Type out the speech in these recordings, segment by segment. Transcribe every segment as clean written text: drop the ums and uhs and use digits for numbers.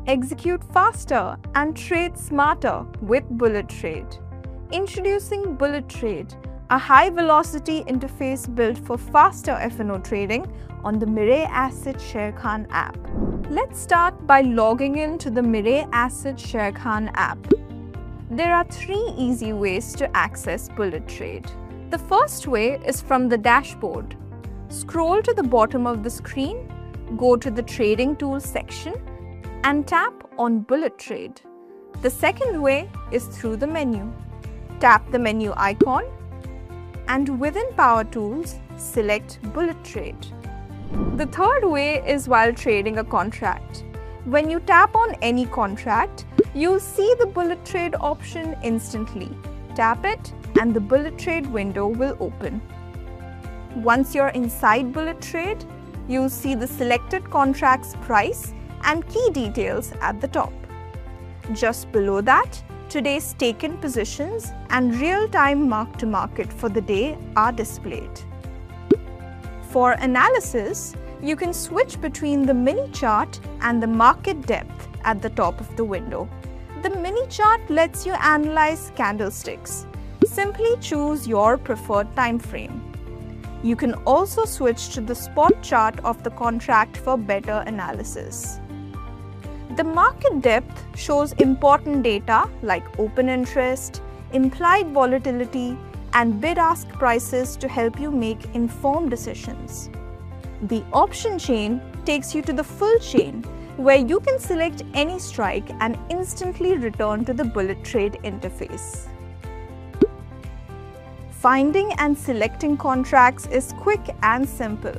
Execute faster and trade smarter with BulletTrade. Introducing BulletTrade, a high-velocity interface built for faster F&O trading on the Mire Asset Sharekhan app. Let's start by logging in to the Mire Asset Sharekhan app. There are 3 easy ways to access BulletTrade. The first way is from the dashboard. Scroll to the bottom of the screen, go to the Trading Tools section, and tap on BulletTrade. The second way is through the menu. Tap the menu icon, and within Power Tools, select BulletTrade. The third way is while trading a contract. When you tap on any contract, you'll see the BulletTrade option instantly. Tap it and the BulletTrade window will open. Once you're inside BulletTrade, you'll see the selected contract's price and key details at the top. Just below that, today's taken positions and real-time mark-to-market for the day are displayed. For analysis, you can switch between the mini chart and the market depth at the top of the window. The mini chart lets you analyze candlesticks. Simply choose your preferred time frame. You can also switch to the spot chart of the contract for better analysis. The market depth shows important data like open interest, implied volatility, and bid-ask prices to help you make informed decisions. The option chain takes you to the full chain, where you can select any strike and instantly return to the BulletTrade interface. Finding and selecting contracts is quick and simple.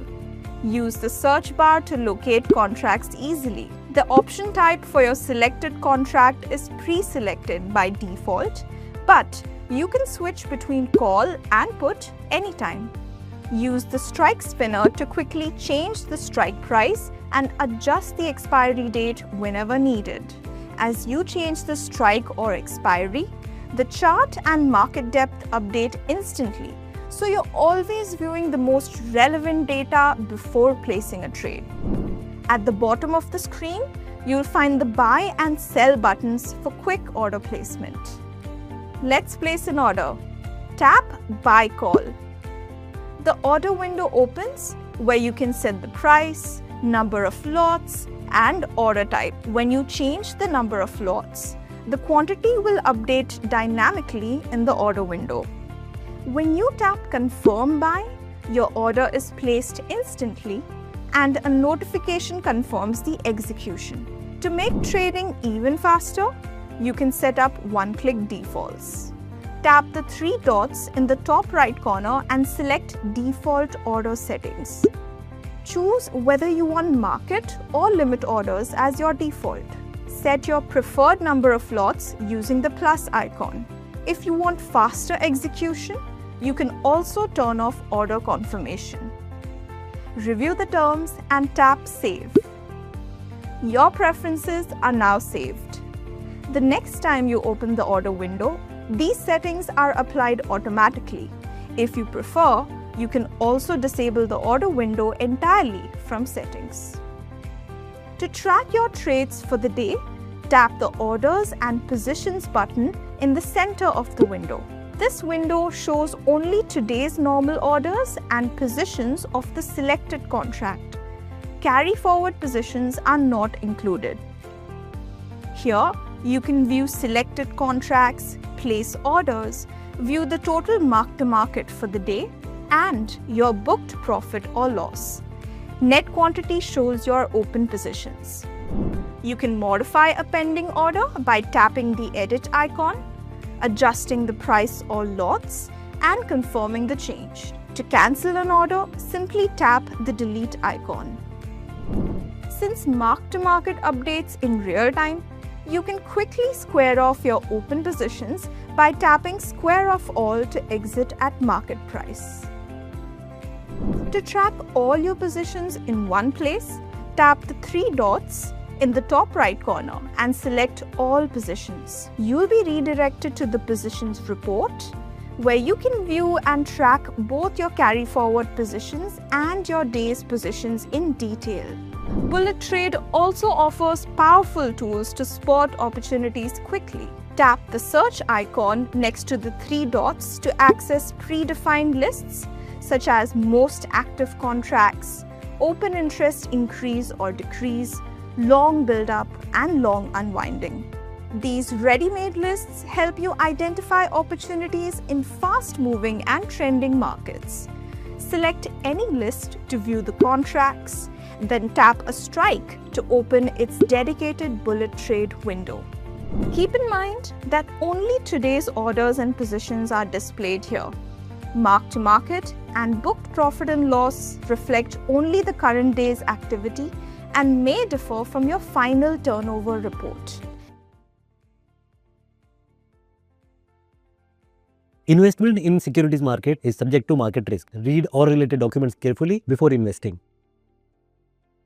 Use the search bar to locate contracts easily. The option type for your selected contract is pre-selected by default, but you can switch between call and put anytime. Use the strike spinner to quickly change the strike price and adjust the expiry date whenever needed. As you change the strike or expiry, the chart and market depth update instantly, so you're always viewing the most relevant data before placing a trade. At the bottom of the screen, you'll find the buy and sell buttons for quick order placement. Let's place an order. Tap Buy Call. The order window opens where you can set the price, number of lots, and order type. When you change the number of lots, the quantity will update dynamically in the order window. When you tap Confirm Buy, your order is placed instantly and a notification confirms the execution. To make trading even faster, you can set up one-click defaults. Tap the 3 dots in the top right corner and select Default Order Settings. Choose whether you want market or limit orders as your default. Set your preferred number of lots using the plus icon. If you want faster execution, you can also turn off order confirmation. Review the terms and tap Save. Your preferences are now saved. The next time you open the order window, these settings are applied automatically. If you prefer, you can also disable the order window entirely from settings. To track your trades for the day, tap the Orders and Positions button in the center of the window. This window shows only today's normal orders and positions of the selected contract. Carry forward positions are not included. Here, you can view selected contracts, place orders, view the total mark-to-market for the day, and your booked profit or loss. Net quantity shows your open positions. You can modify a pending order by tapping the Edit icon, adjusting the price or lots, and confirming the change. To cancel an order, simply tap the Delete icon. Since mark-to-market updates in real time, you can quickly square off your open positions by tapping Square Off All to exit at market price. To track all your positions in one place, tap the 3 dots in the top right corner and select All Positions. You'll be redirected to the Positions report, where you can view and track both your carry forward positions and your day's positions in detail. BulletTrade also offers powerful tools to spot opportunities quickly. Tap the search icon next to the three dots to access predefined lists such as most active contracts, open interest increase or decrease, long build-up, and long unwinding. These ready-made lists help you identify opportunities in fast-moving and trending markets. Select any list to view the contracts, then tap a strike to open its dedicated BulletTrade window. Keep in mind that only today's orders and positions are displayed here. Mark-to-market and booked profit and loss reflect only the current day's activity and may differ from your final turnover report. Investment in securities market is subject to market risk. Read all related documents carefully before investing.